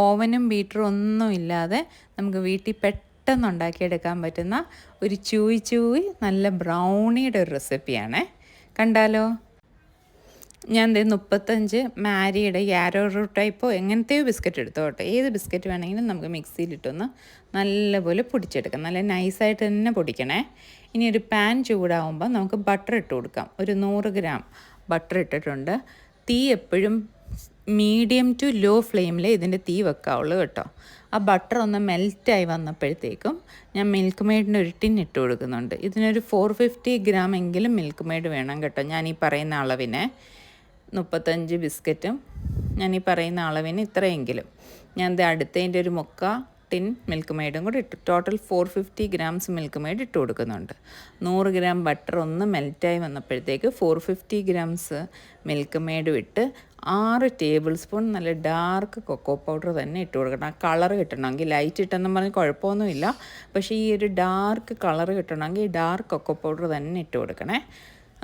ഓവനും ബീറ്ററും ഒന്നും ഇല്ലാതെ നമുക്ക് വീട്ടിൽ പെട്ടെന്ന് ഉണ്ടാക്കിയെടുക്കാൻ പറ്റുന്ന ഒരു ചൂയി നല്ല ബ്രൗണിയുടെ ഒരു റെസിപ്പിയാണേ. കണ്ടാലോ? ഞാൻ 35 മാരിയുടെ യാരോ റൂട്ട് ടൈപ്പോ എങ്ങനത്തെയോ ബിസ്ക്കറ്റ് എടുത്തോട്ടെ. ഏത് ബിസ്ക്കറ്റ് വേണമെങ്കിലും നമുക്ക് മിക്സിയിലിട്ടൊന്ന് നല്ലപോലെ പൊടിച്ചെടുക്കാം. നല്ല നൈസായിട്ട് തന്നെ പൊടിക്കണേ. ഇനി ഒരു പാൻ ചൂടാവുമ്പോൾ നമുക്ക് ബട്ടർ ഇട്ട് കൊടുക്കാം. ഒരു 100 ഗ്രാം ബട്ടർ ഇട്ടിട്ടുണ്ട്. തീ എപ്പോഴും മീഡിയം ടു ലോ ഫ്ലെയിമിൽ ഇതിൻ്റെ തീ വെക്കാവുള്ളൂ കേട്ടോ. ആ ബട്ടർ ഒന്ന് മെൽറ്റായി വന്നപ്പോഴത്തേക്കും ഞാൻ മിൽക്ക് മെയ്ഡിൻ്റെ ഒരു ടിൻ ഇട്ട് കൊടുക്കുന്നുണ്ട്. ഇതിനൊരു 450 ഗ്രാം എങ്കിലും മിൽക്ക് മെയ്ഡ് വേണം കേട്ടോ. ഞാൻ ഈ പറയുന്ന അളവിന് 35 ബിസ്ക്കറ്റും ഞാൻ ഈ പറയുന്ന അളവിന് ഇത്രയെങ്കിലും. ഞാൻ അടുത്തതിൻ്റെ ഒരു ടിൻ മിൽക്ക് മെയ്ഡും കൂടി ഇട്ടു. ടോട്ടൽ 450 ഗ്രാംസ് മിൽക്ക് മെയ്ഡ് ഇട്ട് കൊടുക്കുന്നുണ്ട്. 100 ഗ്രാം ബട്ടർ ഒന്ന് മെൽറ്റായി വന്നപ്പോഴത്തേക്ക് 450 ഗ്രാംസ് മിൽക്ക് മെയ്ഡും ഇട്ട് 6 ടേബിൾ സ്പൂൺ നല്ല ഡാർക്ക് കൊക്കോ പൗഡർ തന്നെ ഇട്ട് കൊടുക്കണം. ആ കളർ കിട്ടണമെങ്കിൽ ലൈറ്റ് ഇട്ടെന്നും പറഞ്ഞ് കുഴപ്പമൊന്നുമില്ല. പക്ഷേ ഈ ഒരു ഡാർക്ക് കളർ കിട്ടണമെങ്കിൽ ഡാർക്ക് കൊക്കോ പൗഡർ തന്നെ ഇട്ട് കൊടുക്കണേ.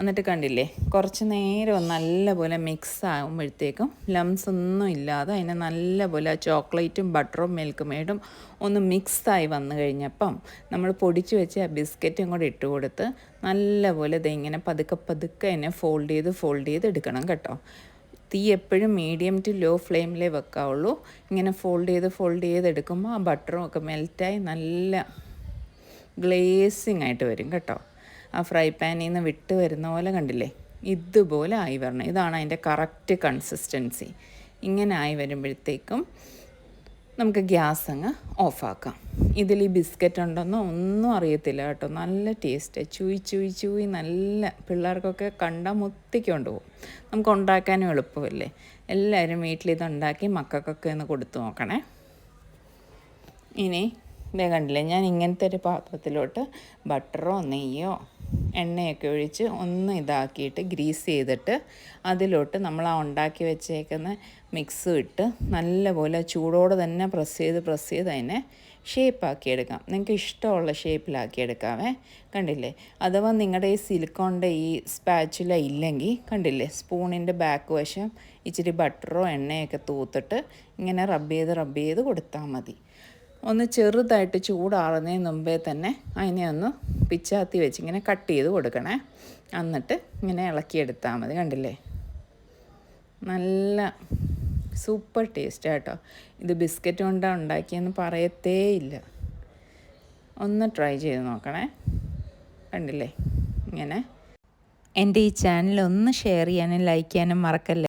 എന്നിട്ട് കണ്ടില്ലേ, കുറച്ച് നേരം നല്ലപോലെ മിക്സ് ആകുമ്പോഴത്തേക്കും ലംസ് ഒന്നും ഇല്ലാതെ അതിനെ നല്ലപോലെ ചോക്ലേറ്റും ബട്ടറും മിൽക്ക് മെയ്ഡും ഒന്ന് മിക്സായി വന്നു കഴിഞ്ഞപ്പം നമ്മൾ പൊടിച്ച് വെച്ച ആ ബിസ്ക്കറ്റും കൂടെ ഇട്ട് കൊടുത്ത് നല്ലപോലെ ഇങ്ങനെ പതുക്കെ അതിനെ ഫോൾഡ് ചെയ്ത് എടുക്കണം കേട്ടോ. തീ എപ്പോഴും മീഡിയം ടു ലോ ഫ്ലെയിമിലേ വെക്കാവുള്ളൂ. ഇങ്ങനെ ഫോൾഡ് ചെയ്ത് എടുക്കുമ്പോൾ ആ ബട്ടറും ഒക്കെ മെൽറ്റായി നല്ല ഗ്ലേസിങ് ആയിട്ട് വരും കേട്ടോ. ആ ഫ്രൈ പാനിൽ നിന്ന് വിട്ട് വരുന്ന പോലെ കണ്ടില്ലേ, ഇതുപോലെ ആയി വരണം. ഇതാണ് അതിൻ്റെ കറക്റ്റ് കൺസിസ്റ്റൻസി. ഇങ്ങനെ ആയി വരുമ്പോഴത്തേക്കും നമുക്ക് ഗ്യാസ് അങ്ങ് ഓഫാക്കാം. ഇതിൽ ഈ ബിസ്ക്കറ്റ് ഉണ്ടെന്നോ ഒന്നും അറിയത്തില്ല കേട്ടോ. നല്ല ടേസ്റ്റ്, ചൂയി നല്ല, പിള്ളേർക്കൊക്കെ കണ്ടാൽ മുത്തിക്കൊണ്ട് പോകും. നമുക്ക് ഉണ്ടാക്കാനും എളുപ്പമല്ലേ. എല്ലാവരും വീട്ടിലിതുണ്ടാക്കി മക്കൾക്കൊക്കെ ഒന്ന് കൊടുത്തു നോക്കണേ. ഇനി കണ്ടില്ലേ, ഞാൻ ഇങ്ങനത്തെ ഒരു പാത്രത്തിലോട്ട് ബട്ടറോ നെയ്യോ എണ്ണയൊക്കെ ഒഴിച്ച് ഒന്ന് ഇതാക്കിയിട്ട് ഗ്രീസ് ചെയ്തിട്ട് അതിലോട്ട് നമ്മൾ ആ ഉണ്ടാക്കി വെച്ചേക്കുന്ന മിക്സ് ഇട്ട് നല്ലപോലെ ചൂടോടെ തന്നെ പ്രസ് ചെയ്ത് അതിനെ ഷേപ്പാക്കിയെടുക്കാം. നിങ്ങൾക്ക് ഇഷ്ടമുള്ള ഷേപ്പിലാക്കിയെടുക്കാവേ. കണ്ടില്ലേ, അഥവാ നിങ്ങളുടെ ഈ സിലിക്കോണിൻ്റെ ഈ സ്പാച്ചുല ഇല്ലെങ്കിൽ കണ്ടില്ലേ, സ്പൂണിൻ്റെ ബാക്ക് വശം ഇച്ചിരി ബട്ടറോ എണ്ണയൊക്കെ തൂത്തിട്ട് ഇങ്ങനെ റബ്ബ് ചെയ്ത് കൊടുത്താൽ മതി. ഒന്ന് ചെറുതായിട്ട് ചൂടാറുന്നതിന് മുമ്പേ തന്നെ അതിനെ ഒന്ന് പിച്ചാത്തി വെച്ച് ഇങ്ങനെ കട്ട് ചെയ്ത് കൊടുക്കണേ. എന്നിട്ട് ഇങ്ങനെ ഇളക്കിയെടുത്താൽ മതി. കണ്ടില്ലേ, നല്ല സൂപ്പർ ടേസ്റ്റ് കേട്ടോ. ഇത് ബിസ്ക്കറ്റ് കൊണ്ടാണ് ഉണ്ടാക്കിയെന്ന് പറയത്തേ ഇല്ല. ഒന്ന് ട്രൈ ചെയ്ത് നോക്കണേ. കണ്ടില്ലേ, ഇങ്ങനെ എൻ്റെ ഈ ചാനൽ ഒന്ന് ഷെയർ ചെയ്യാനും ലൈക്ക് ചെയ്യാനും മറക്കല്ലേ.